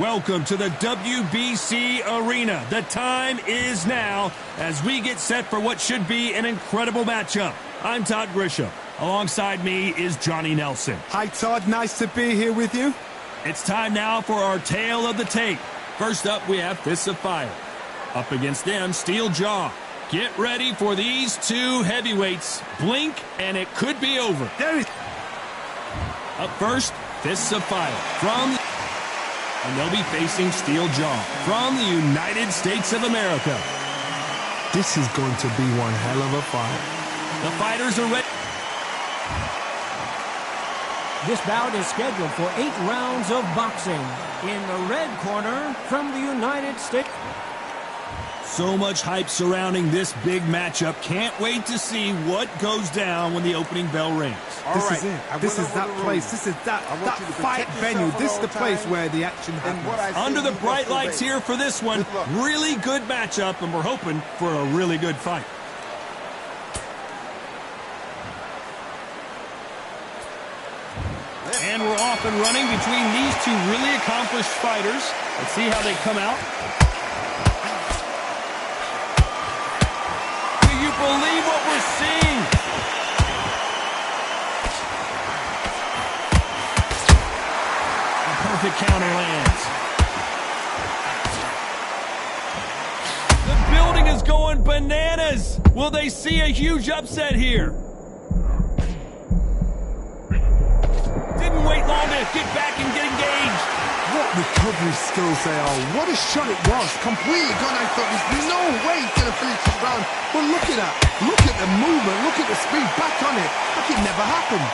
Welcome to the WBC Arena. The time is now as we get set for what should be an incredible matchup. I'm Todd Grisham. Alongside me is Johnny Nelson. Hi, Todd. Nice to be here with you. It's time now for our tale of the tape. First up, we have Fists of Fire. Up against them, Steel Jaw. Get ready for these two heavyweights. Blink, and it could be over. Up first, Fists of Fire. And they'll be facing Steel Jaw from the United States of America. This is going to be one hell of a fight. The fighters are ready. This bout is scheduled for 8 rounds of boxing. In the red corner, from the United States. So much hype surrounding this big matchup. Can't wait to see what goes down when the opening bell rings. This is it. This is that place. This is that fight venue. This is the place where the action happens. Under the bright lights here for this one. Really good matchup, and we're hoping for a really good fight. And we're off and running between these two really accomplished fighters. Let's see how they come out. Do you believe what we're seeing? A perfect counter lands. The building is going bananas. Will they see a huge upset here? Didn't wait long to get back and get engaged. What recovery skills they are. What a shot it was. Completely gone. I thought there's no way he's going to finish this round. But look at that. Look at the movement. Look at the speed. Back on it. Like it never happened.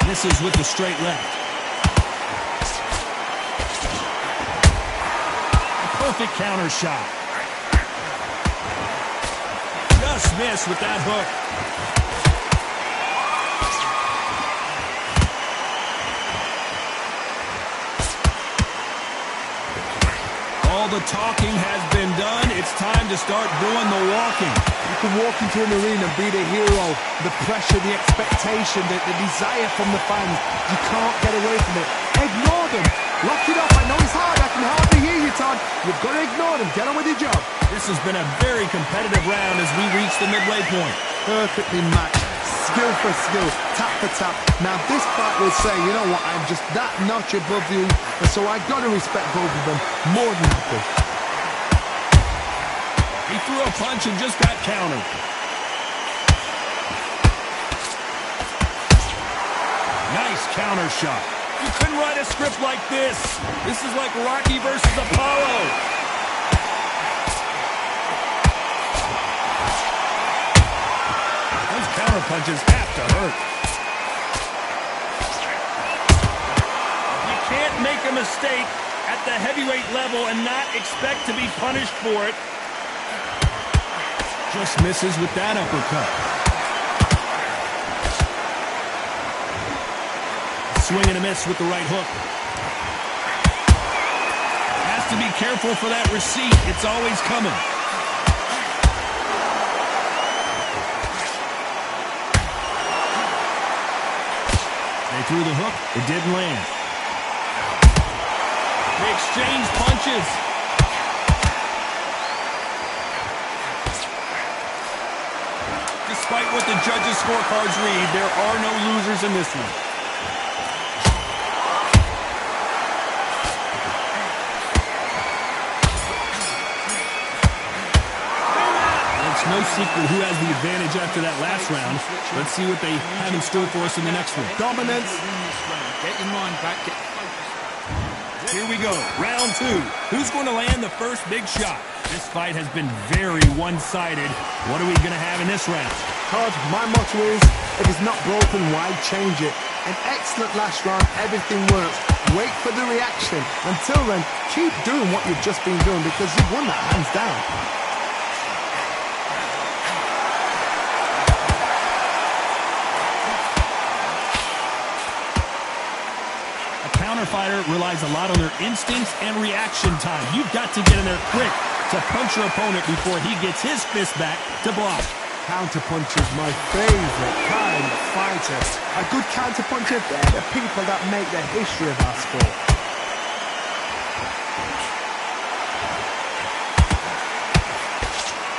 Misses with the straight left. Perfect counter shot. Just missed with that hook. All the talking has been done. It's time to start doing the walking. You can walk into an arena and be the hero. The pressure, the expectation, the desire from the fans. You can't get away from it. Ignore them. Lock it up. I know it's hard. I can hardly hear you, Todd. You've got to ignore them. Get on with your job. This has been a very competitive round as we reach the midway point. Perfectly matched. Skill for skill. Tap for tap. Now this fight will say, you know what, I'm just that notch above you. And so I've got to respect both of them more than happy. He threw a punch and just got countered. Nice counter shot. You couldn't write a script like this. This is like Rocky versus Apollo. Those counter punches have to hurt. You can't make a mistake at the heavyweight level and not expect to be punished for it. Just misses with that uppercut. Swing and a miss with the right hook. Has to be careful for that receipt. It's always coming. They threw the hook. It didn't land. They exchanged punches. Despite what the judges' scorecards read, there are no losers in this one. No secret who has the advantage after that last round. Let's see what they have in store for us in the next one. Dominance. Get your mind back. Here we go. Round 2. Who's going to land the first big shot? This fight has been very one-sided. What are we going to have in this round? Todd, my motto is, if it's not broken, why change it? An excellent last round. Everything works. Wait for the reaction. Until then, keep doing what you've just been doing because you've won that hands down. Fighter relies a lot on their instincts and reaction time. You've got to get in there quick to punch your opponent before he gets his fist back to block. Counterpuncher's my favourite kind of fighter. A good counterpuncher, they're the people that make the history of our sport.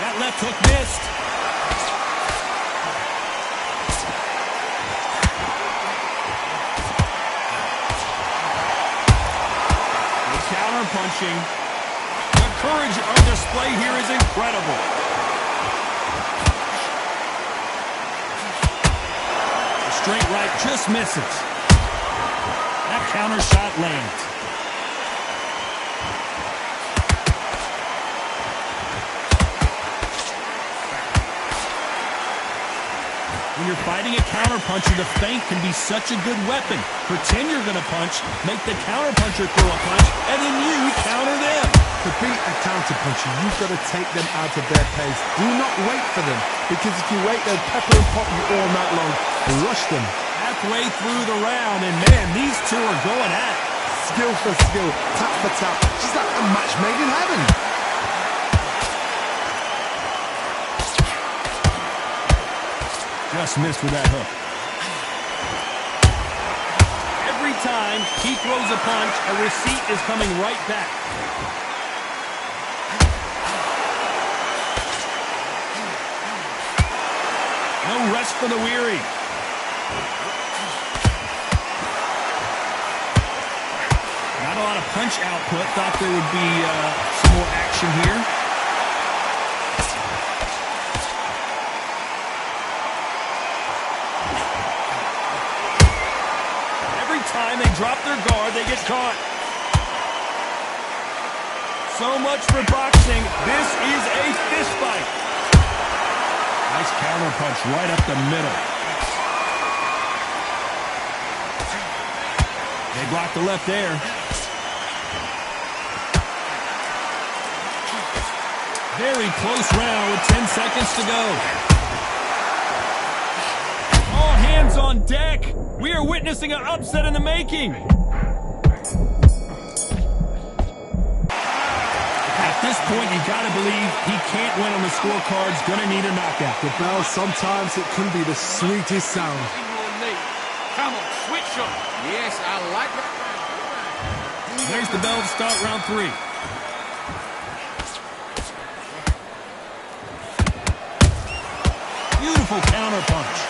That left hook missed. Good counter punching. The courage on display here is incredible. The straight right just misses. That counter shot lands. When you're fighting a counterpuncher, the feint can be such a good weapon. Pretend you're going to punch, make the counterpuncher throw a punch, and then you counter them. To beat a counterpuncher, you've got to take them out of their pace. Do not wait for them, because if you wait, they'll pepper and pop you all night long. Rush them. Halfway through the round, and man, these two are going at it. Skill for skill, tap for tap. Just like a match made in heaven. Just missed with that hook. Every time he throws a punch, a receipt is coming right back. No rest for the weary. Not a lot of punch output. Thought there would be some more action here. Time they drop their guard, they get caught. So much for boxing. This is a fist fight. Nice counter punch right up the middle. They block the left there. Very close round with 10 seconds to go. All hands on deck. We are witnessing an upset in the making. At this point, you gotta believe he can't win on the scorecards. Gonna need a knockout. The bell, sometimes it can be the sweetest sound. Come on, switch on. Yes, I like that. There's the bell to start round 3. Beautiful counter punch.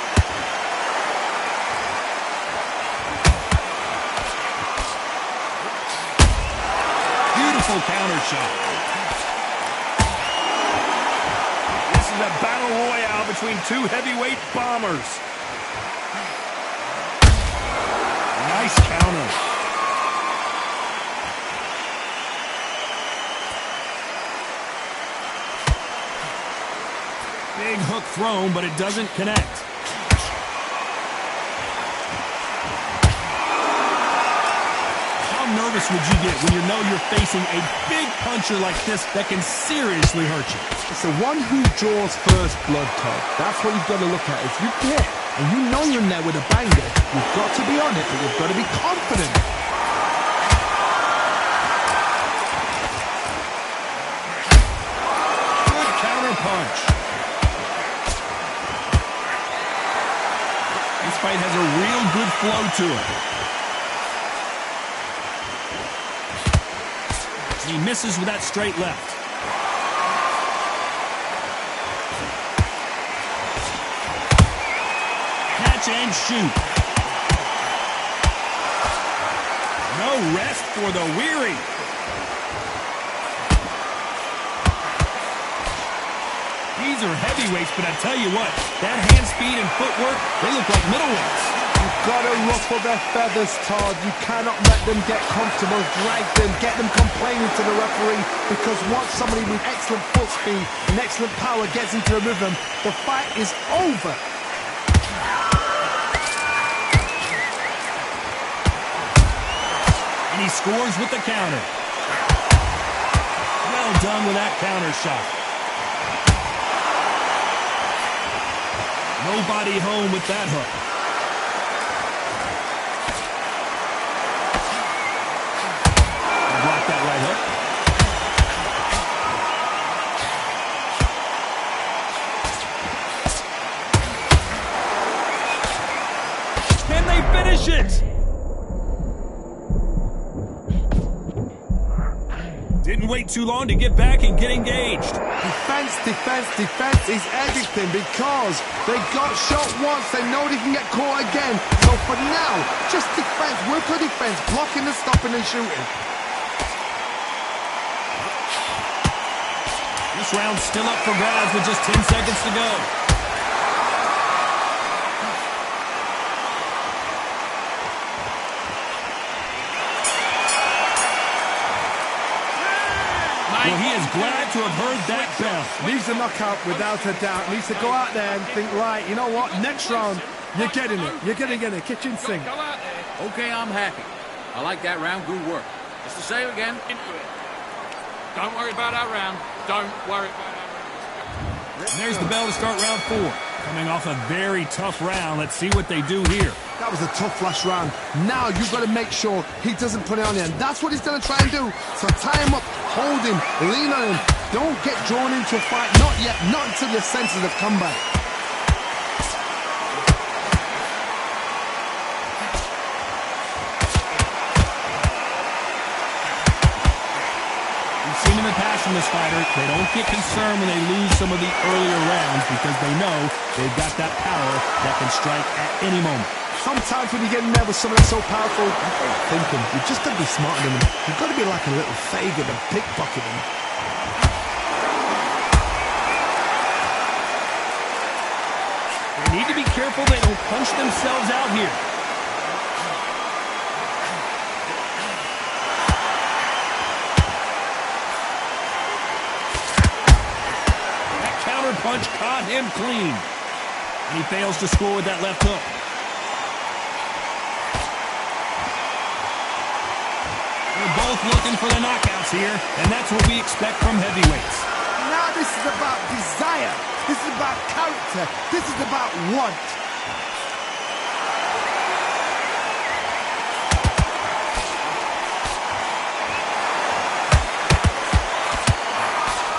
Counter shot. This is a battle royale between two heavyweight bombers. Nice counter. Big hook thrown, but it doesn't connect. How nervous would you get when you know you're facing a big puncher like this that can seriously hurt you? It's the one who draws first blood, Todd. That's what you've got to look at. If you get and you know you're in there with a banger, you've got to be on it, but you've got to be confident. Good counter punch. This fight has a real good flow to it. He misses with that straight left. Catch and shoot. No rest for the weary. These are heavyweights, but I tell you what, that hand speed and footwork, they look like middleweights. You've got to ruffle their feathers, Todd. You cannot let them get comfortable, drag them, get them complaining to the referee, because once somebody with excellent foot speed and excellent power gets into the rhythm, the fight is over. And he scores with the counter. Well done with that counter shot. Nobody home with that hook. Block that right hook. too long to get back and get engaged. Defense, defense, defense is everything because they got shot once. They know they can get caught again. So for now, just defense, work on defense, blocking and stopping and shooting. This round's still up for grabs with just 10 seconds to go. Well, he is glad to have heard that bell. Needs a knockout without a doubt. Needs to go out there and think, right, you know what, next round, you're getting it. You're going to get it. Kitchen sink. Go out there. Okay, I'm happy. I like that round. Good work. Just to say again, into it. Don't worry about our round. Don't worry about our round. And there's the bell to start round 4. Coming off a very tough round. Let's see what they do here. That was a tough last round. Now you've got to make sure he doesn't put it on you. And that's what he's going to try and do. So tie him up, hold him, lean on him. Don't get drawn into a fight. Not yet. Not until your senses have come back. We've seen in the past from this fighter, they don't get concerned when they lose some of the earlier rounds because they know they've got that power that can strike at any moment. Sometimes when you get in there with someone that's so powerful, you ain't thinking. You've just got to be smarter than them. You've got to be like a little faggot and pickpocket him. They need to be careful they don't punch themselves out here. That counter punch caught him clean. And he fails to score with that left hook. They're both looking for the knockouts here, and that's what we expect from heavyweights. Now this is about desire. This is about character. This is about want.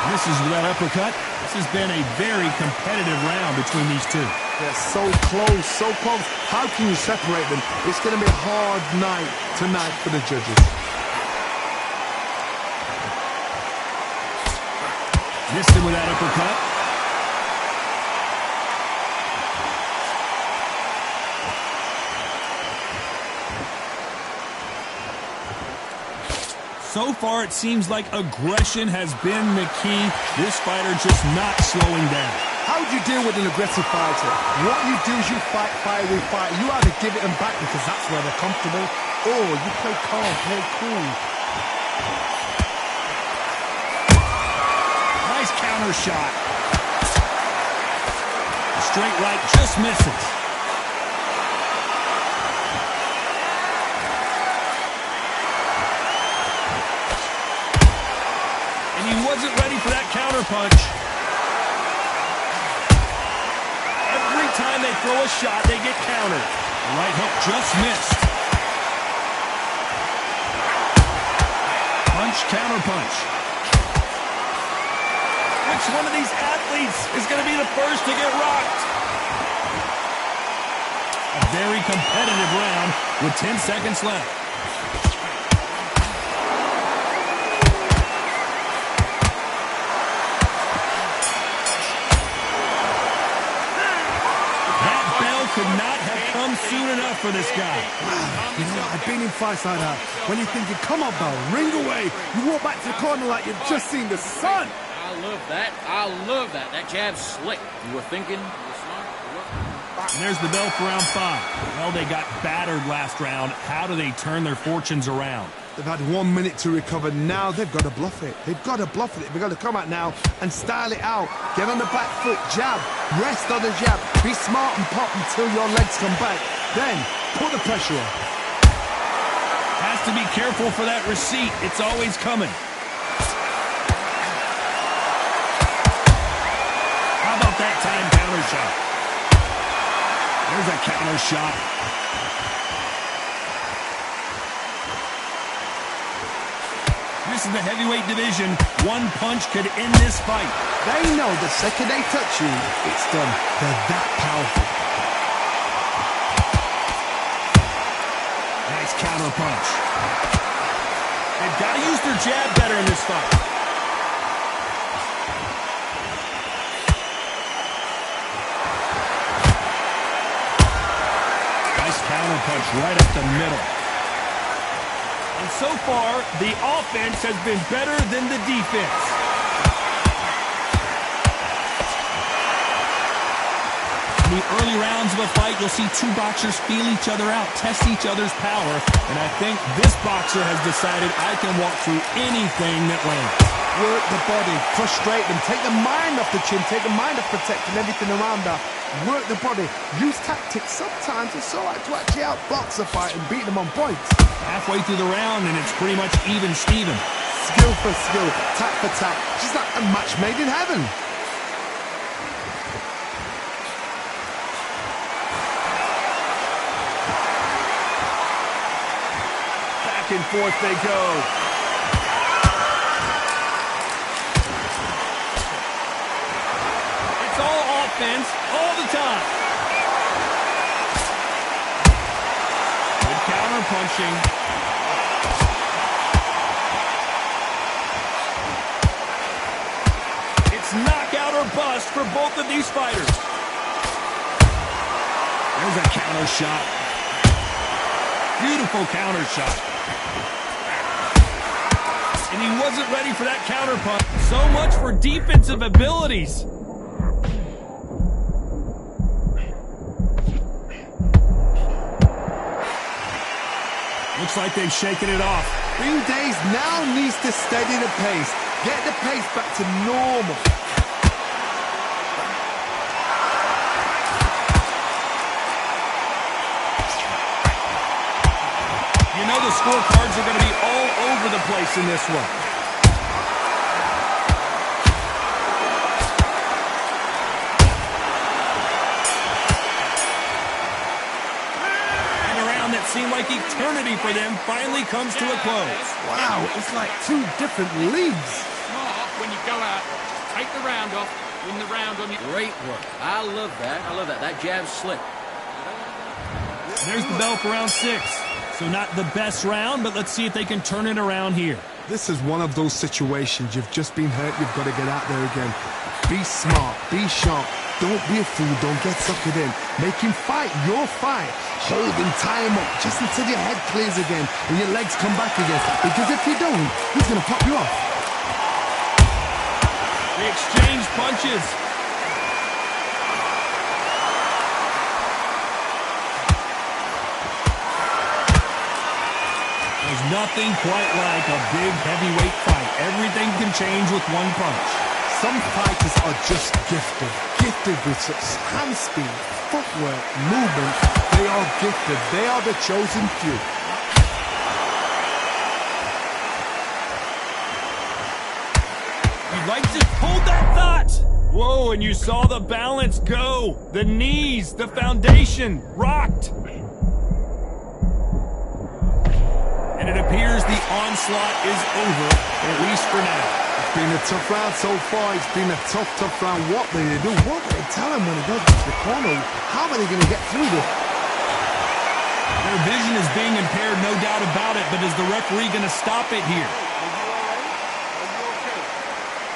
Misses with that uppercut. This has been a very competitive round between these two. They're so close, so close. How can you separate them? It's going to be a hard night tonight for the judges. Missed him with that uppercut. So far, it seems like aggression has been the key. This fighter just not slowing down. How would you deal with an aggressive fighter? What you do is you fight, fire with fight. You either give it them back because that's where they're comfortable, or you play calm, play cool. Nice counter shot. A straight right just misses. And he wasn't ready for that counter punch. Every time they throw a shot, they get countered. The right hook just missed. Punch, counter punch. Which one of these athletes is going to be the first to get rocked? A very competitive round with 10 seconds left. That bell could not have come soon enough for this guy. You know, I've been in fights like that. When you're thinking, come on, Bell, ring away. You walk back to the corner like you've just seen the sun. I love that. I love that. That jab's slick. You were thinking, you were smart. And there's the bell for round 5. Well, they got battered last round. How do they turn their fortunes around? They've had 1 minute to recover. Now they've got to bluff it. They've got to bluff it. They've got to come out now and style it out. Get on the back foot, jab, rest on the jab. Be smart and pop until your legs come back. Then put the pressure on. Has to be careful for that receipt. It's always coming. How about that time counter shot? There's a counter shot. This is the heavyweight division. One punch could end this fight. They know the second they touch you, it's done. They're that powerful. Nice counter punch. They've got to use their jab better in this fight. punch right up the middle. And so far, the offense has been better than the defense. In the early rounds of a fight, you'll see two boxers feel each other out, test each other's power, and I think this boxer has decided I can walk through anything that lands. Work the body, frustrate them, take the mind off the chin, take the mind off protecting everything around that. Work the body, use tactics. Sometimes it's all right to actually outbox a fight and beat them on points. Halfway through the round, and it's pretty much even Steven. Skill for skill, tack for tack. She's like a match made in heaven. Back and forth they go. It's all offense, all the time. Good counter punching. It's knockout or bust for both of these fighters. There's a counter shot. Beautiful counter shot. And he wasn't ready for that counter punch. So much for defensive abilities. Looks like they've shaken it off. Green Days now needs to steady the pace. Get the pace back to normal. You know the scorecards are going to be all over the place in this one. And a round that seemed like eternity for them finally comes to a close. Wow, it's like two different leagues. Smart when you go out, take the round off, win the round on your... Great work. I love that. I love that. That jab's slick. There's the bell for round 6. So not the best round, but let's see if they can turn it around here. This is one of those situations. You've just been hurt. You've got to get out there again. Be smart. Be sharp. Don't be a fool. Don't get suckered in. Make him fight your fight. Hold him, tie him up, just until your head clears again and your legs come back again. Because if you don't, he's going to pop you off. They exchange punches. There's nothing quite like a big heavyweight fight. Everything can change with one punch. Some fighters are just gifted. Gifted with such hand speed, footwork, movement. They are gifted. They are the chosen few. You'd like to hold that thought. Whoa, and you saw the balance go. The knees, the foundation, rocked. And it appears the onslaught is over, at least for now. It's been a tough round so far. It's been a tough round. What do they do? What do they tell him when he goes to the corner? How are they going to get through this? Their vision is being impaired, no doubt about it, but is the referee going to stop it here?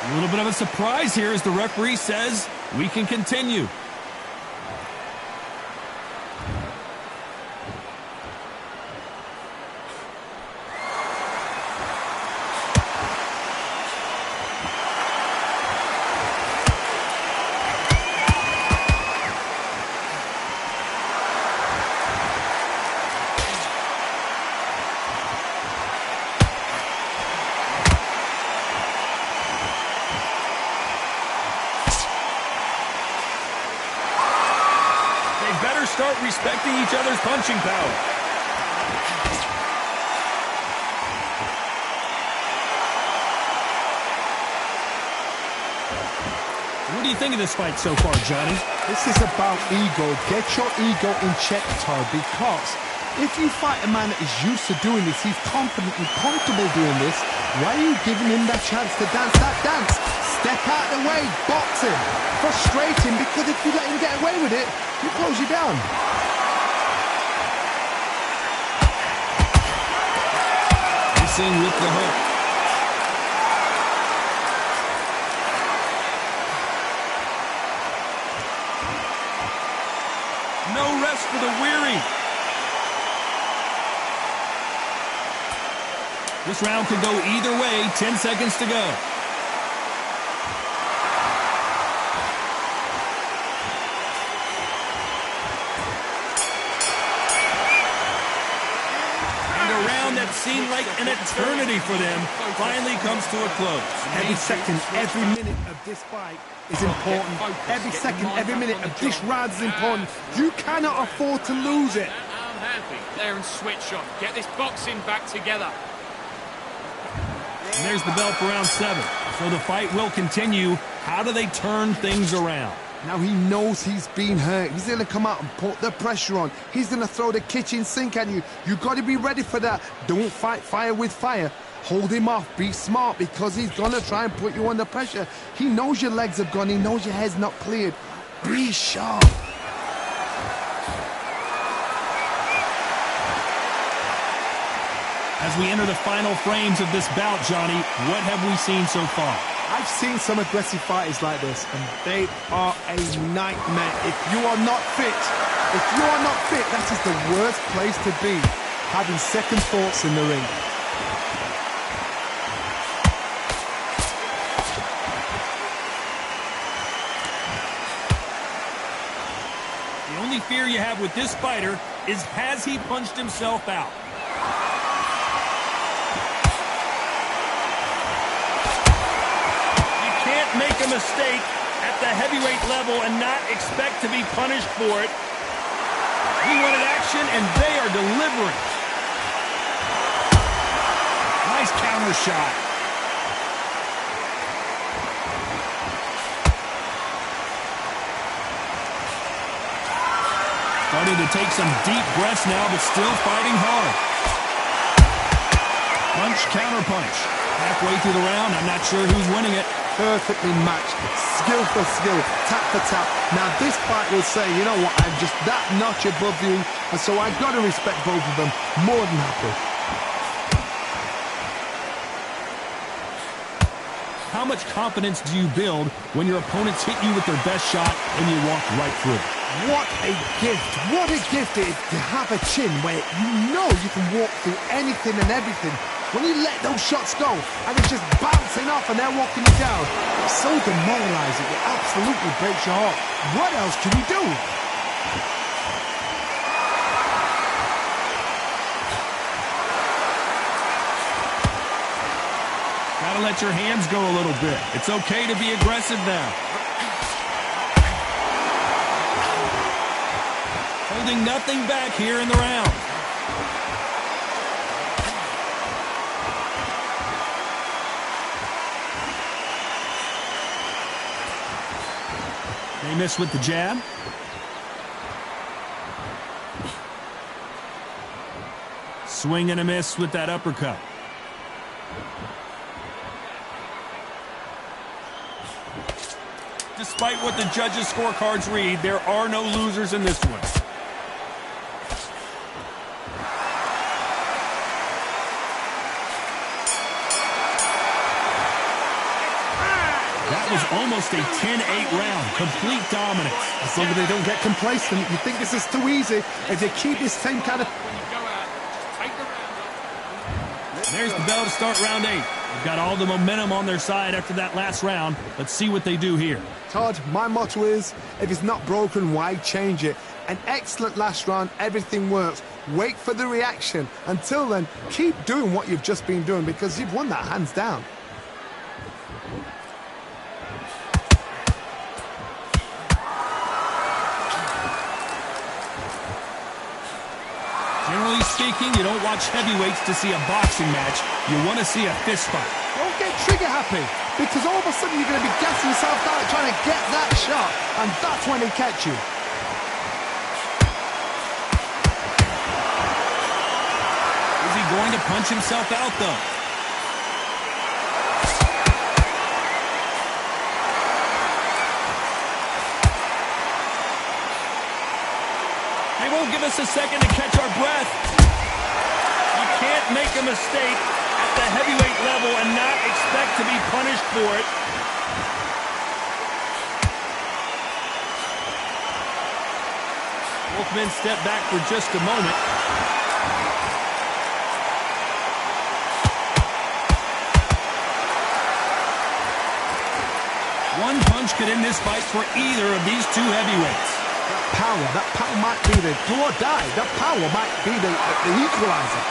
A little bit of a surprise here as the referee says we can continue. Start respecting each other's punching power. What do you think of this fight so far, Johnny? This is about ego. Get your ego in check, Todd, because if you fight a man that is used to doing this, he's confident and comfortable doing this, why are you giving him that chance to dance that dance? Step out of the way, box him, frustrate him, because if you let him get away with it, he'll close you down. Missing with the hook. No rest for the weary. This round could go either way. 10 seconds to go. That seemed like an eternity for them finally comes to a close. Every second, every minute of this fight is important. Every second, every minute of this round is important. You cannot afford to lose it. I'm happy. There and switch on. Get this boxing back together. And there's the bell for round 7. So the fight will continue. How do they turn things around? Now he knows he's been hurt. He's going to come out and put the pressure on. He's going to throw the kitchen sink at you. You've got to be ready for that. Don't fight fire with fire. Hold him off. Be smart because he's going to try and put you under pressure. He knows your legs have gone. He knows your head's not cleared. Be sharp. As we enter the final frames of this bout, Johnny, what have we seen so far? I've seen some aggressive fighters like this, and they are a nightmare. If you are not fit, that is the worst place to be, having second thoughts in the ring. The only fear you have with this fighter is, has he punched himself out? Make a mistake at the heavyweight level and not expect to be punished for it. He wanted action, and they are delivering. Nice counter shot. Starting to take some deep breaths now, but still fighting hard. Punch, counter punch. Halfway through the round, I'm not sure who's winning it. Perfectly matched, skill for skill, tap for tap. Now this fight will say, you know what, I'm just that notch above you, and so I've got to respect both of them. More than happy. How much confidence do you build when your opponents hit you with their best shot and you walk right through? What a gift. What a gift it is to have a chin where you know you can walk through anything and everything. When you let those shots go and it's just bouncing off and they're walking you down, it's so demoralizing. It absolutely breaks your heart. What else can you do? Gotta let your hands go a little bit. It's okay to be aggressive now. Holding nothing back here in the round. They miss with the jab. Swing and a miss with that uppercut. Despite what the judges' scorecards read, there are no losers in this one. That was almost a 10-8 round. Complete dominance. As long as they don't get complacent, you think this is too easy. If they keep this same kind of... There's the bell to start round 8. They've got all the momentum on their side after that last round. Let's see what they do here. Todd, my motto is, if it's not broken, why change it? An excellent last round, everything works. Wait for the reaction. Until then, keep doing what you've just been doing because you've won that hands down. Generally speaking, you don't watch heavyweights to see a boxing match. You want to see a fist fight. Don't get trigger happy, because all of a sudden you're going to be gassing yourself down trying to get that shot, and that's when they catch you. Is he going to punch himself out, though? They won't give us a second to catch our breath. You can't make a mistake at the heavyweight level and not expect to be punished for it. Both men step back for just a moment. One punch could end this fight for either of these two heavyweights. That power might be the do or die. That power might be the equalizer.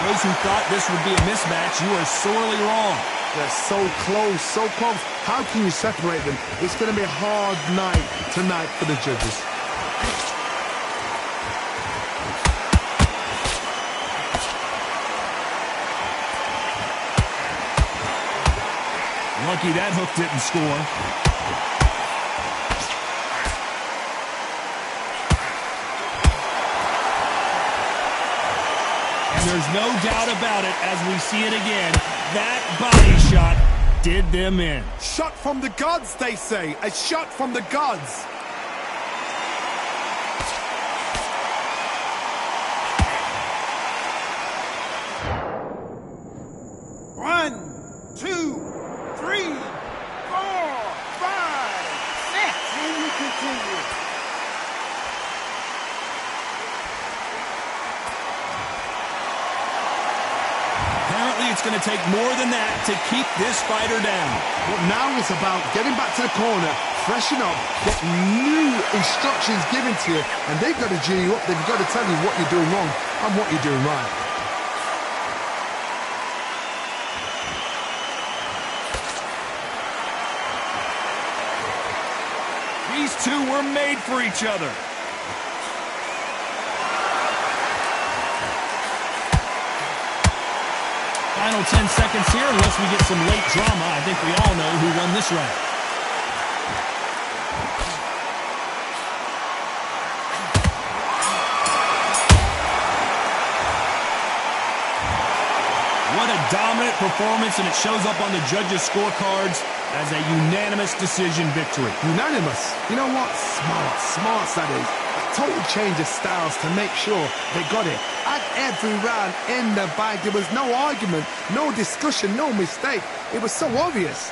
Those who thought this would be a mismatch, you are sorely wrong. They're so close, so close. How can you separate them? It's going to be a hard night tonight for the judges. Lucky that hook didn't score. And there's no doubt about it as we see it again. That body shot did them in. Shot from the gods, they say. A shot from the gods. It's going to take more than that to keep this fighter down. But now it's about getting back to the corner, freshen up, get new instructions given to you, and they've got to G you up. They've got to tell you what you're doing wrong and what you're doing right. These two were made for each other. Final 10 seconds here, unless we get some late drama. I think we all know who won this round. What a dominant performance, and it shows up on the judges' scorecards as a unanimous decision victory. Unanimous? You know what? Smart that is. A total change of styles to make sure they got it. At every round in the bag, there was no argument, no discussion, no mistake. It was so obvious.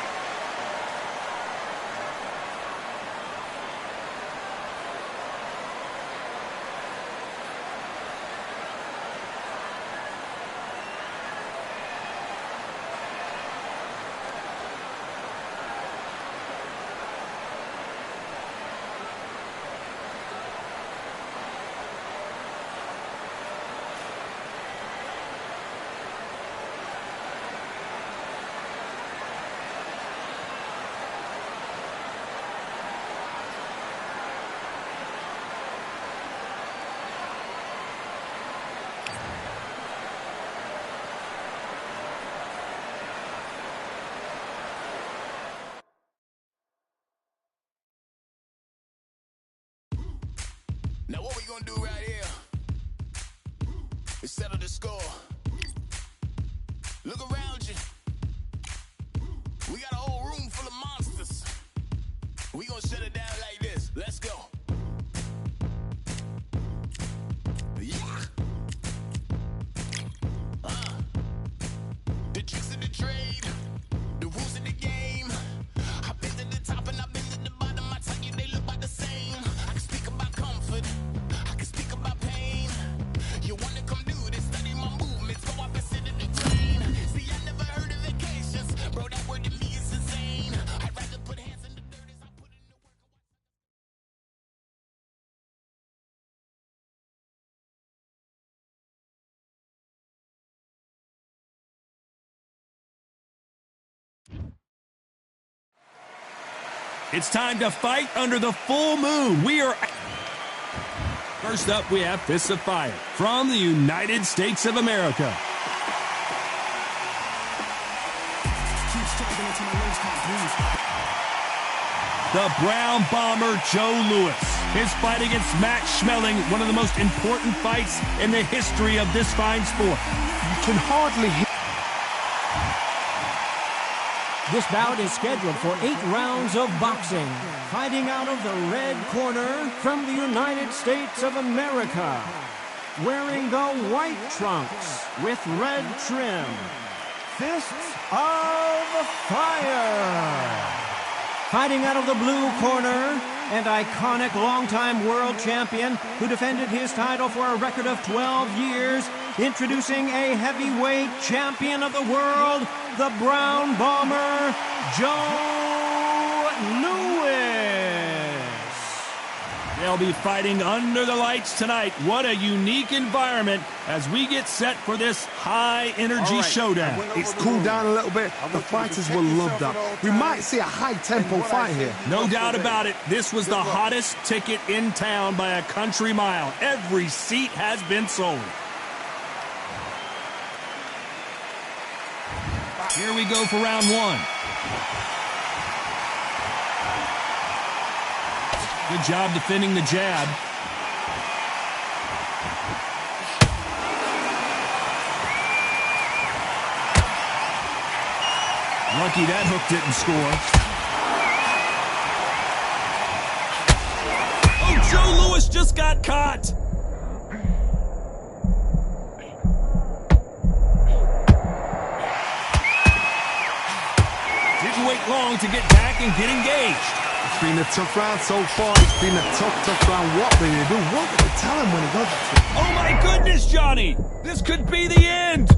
Now what we gonna do right here is settle the score. Look around you. We got a whole room full of monsters. We gonna shut it down like this. Let's go. Yeah. The tricks of the trade, the rules of the game. I've been to the top and I've been to the bottom. I tell you they look about the same. I can speak about comfort. I can speak about pain. You wanna come do this? Study my movements. Go up and sit in the train. See, I never heard of vacations. Bro, that word to me is insane. I'd rather put hands in the dirt as I put in the work. It's time to fight under the full moon. First up, we have Fists of Fire from the United States of America. The Brown Bomber Joe Louis. His fight against Matt Schmeling, one of the most important fights in the history of this fine sport. You can hardly hear. This bout is scheduled for 8 rounds of boxing. Fighting out of the red corner from the United States of America. Wearing the white trunks with red trim. Fists of Fire. Fighting out of the blue corner, an iconic longtime world champion who defended his title for a record of 12 years. introducing a heavyweight champion of the world, the Brown Bomber, Joe Louis. They'll be fighting under the lights tonight. What a unique environment as we get set for this high-energy showdown. It's cooled down a little bit. The fighters will love that. We might see a high-tempo fight here. No doubt about it. This was the hottest ticket in town by a country mile. Every seat has been sold. Here we go for round one. Good job defending the jab. Lucky that hook didn't score. Oh, Joe Louis just got caught. Didn't wait long to get back and get engaged. It's been a tough round so far. It's been a tough round. What will you do? What will you tell him when he goes to? Oh my goodness, Johnny! This could be the end!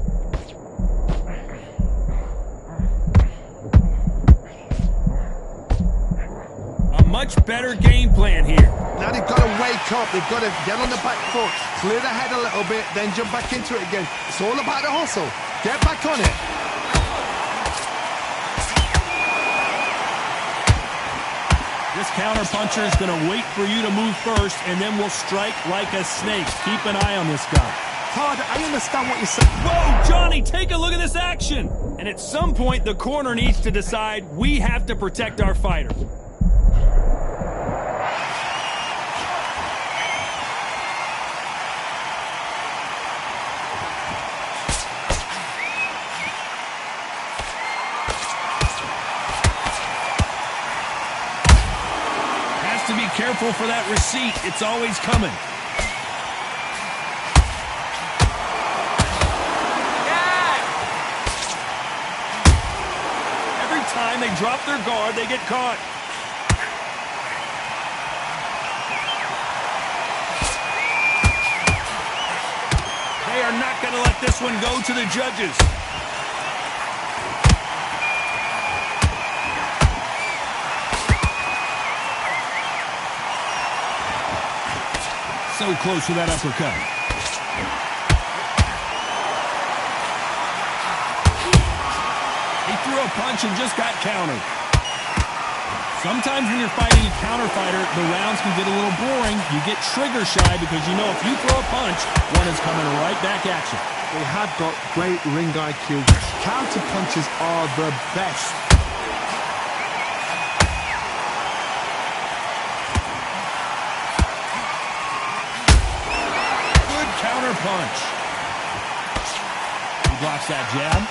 A much better game plan here. Now they've got to wake up. They've got to get on the back foot, clear the head a little bit, then jump back into it again. It's all about the hustle. Get back on it. This counter-puncher is going to wait for you to move first, and then will strike like a snake. Keep an eye on this guy. Todd, I understand what you're saying. Whoa, Johnny, take a look at this action. And at some point, the corner needs to decide we have to protect our fighter. To be careful for that receipt. It's always coming. Every time they drop their guard, they get caught. They are not going to let this one go to the judges. So close to that uppercut. He threw a punch and just got countered. Sometimes when you're fighting a counter fighter, the rounds can get a little boring. You get trigger shy because you know if you throw a punch, one is coming right back at you. They have got great ring IQ. Counter punches are the best. Punch. He blocks that jab.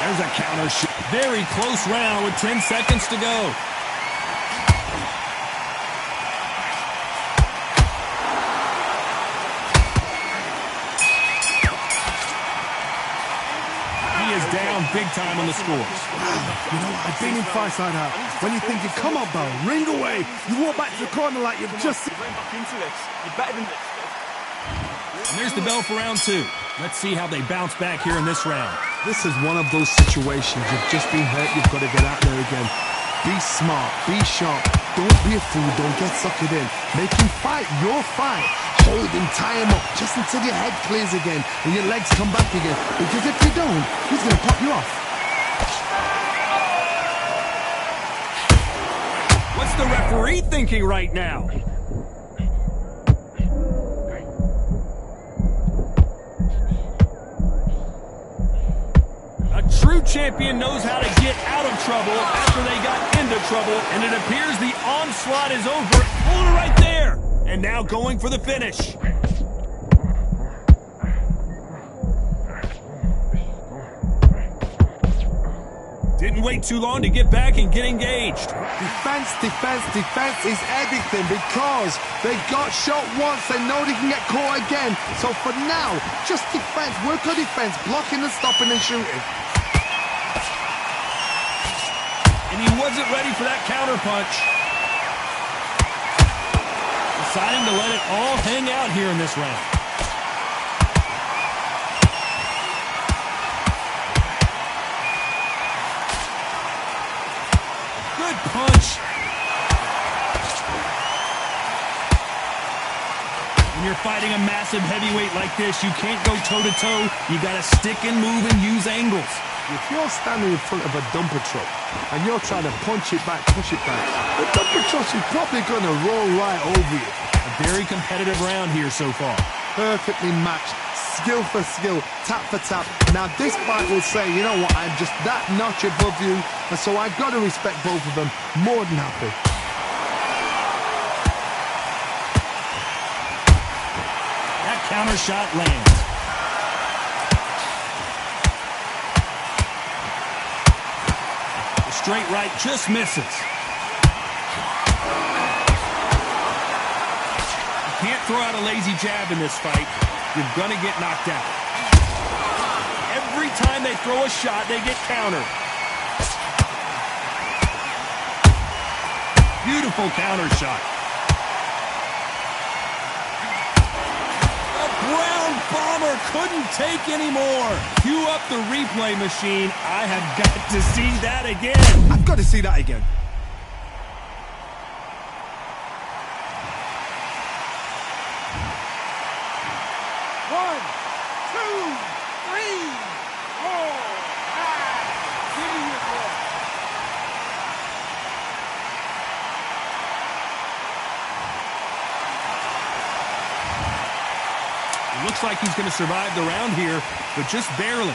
There's a counter shot. Very close round with 10 seconds to go. He is down big time on the scores. You know, I've been in fights like that. When you think you come on, bro, ring away. You walk back to the corner like you've just... You're better than this. And there's the bell for round two. Let's see how they bounce back here in this round. This is one of those situations. You've just been hurt. You've got to get out there again. Be smart. Be sharp. Don't be a fool. Don't get suckered in. Make him fight your fight. Hold him, tie him up, just until your head clears again and your legs come back again. Because if you don't, he's going to pop you off. What's the referee thinking right now? A true champion knows how to get out of trouble after they got into trouble, and it appears the onslaught is over. Pulled it right there, and now going for the finish. Didn't wait too long to get back and get engaged. Defense, defense, defense is everything because they got shot once. They know they can get caught again. So for now, just defense. Work on defense, blocking and stopping and shooting. And he wasn't ready for that counter punch. The deciding to let it all hang out here in this round. Good punch. When you're fighting a massive heavyweight like this, you can't go toe-to-toe. You got to stick and move and use angles. If you're standing in front of a dumper truck and you're trying to punch it back, push it back, the dumper truck is probably going to roll right over you. A very competitive round here so far. Perfectly matched, skill for skill, tap for tap. Now this fight will say, you know what, I'm just that notch above you, and so I've got to respect both of them. More than happy. That counter shot lands. The straight right just misses. Can't throw out a lazy jab in this fight. You're gonna get knocked out. Every time they throw a shot, they get countered. Beautiful counter shot. The Brown Bomber couldn't take anymore. Cue up the replay machine. I have got to see that again. I've got to see that again. Looks like he's going to survive the round here, but just barely.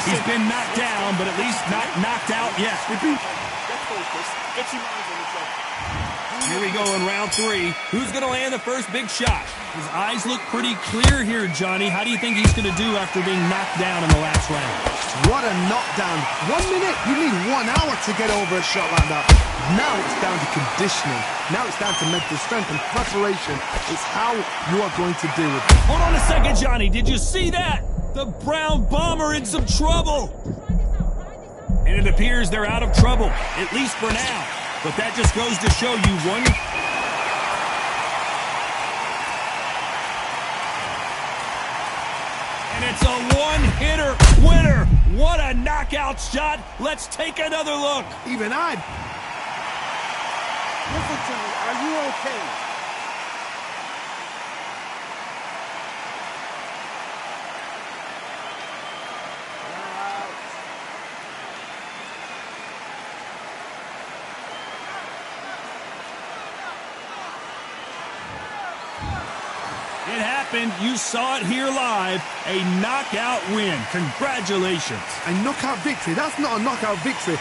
He's been knocked down, but at least not knocked out yet. Get focused. Get your mind on the job. Here we go in round 3. Who's going to land the first big shot? His eyes look pretty clear here, Johnny. How do you think he's going to do after being knocked down in the last round? What a knockdown. 1 minute, you need 1 hour to get over a shot like that. Now it's down to conditioning. Now it's down to mental strength and preparation. It's how you are going to deal with it. Hold on a second, Johnny. Did you see that? The Brown Bomber in some trouble. And it appears they're out of trouble, at least for now. But that just goes to show you one... And it's a one-hitter winner. What a knockout shot. Let's take another look. Even I... Listen to me. Are you okay? It happened. You saw it here live. A knockout win. Congratulations. A knockout victory. That's not a knockout victory.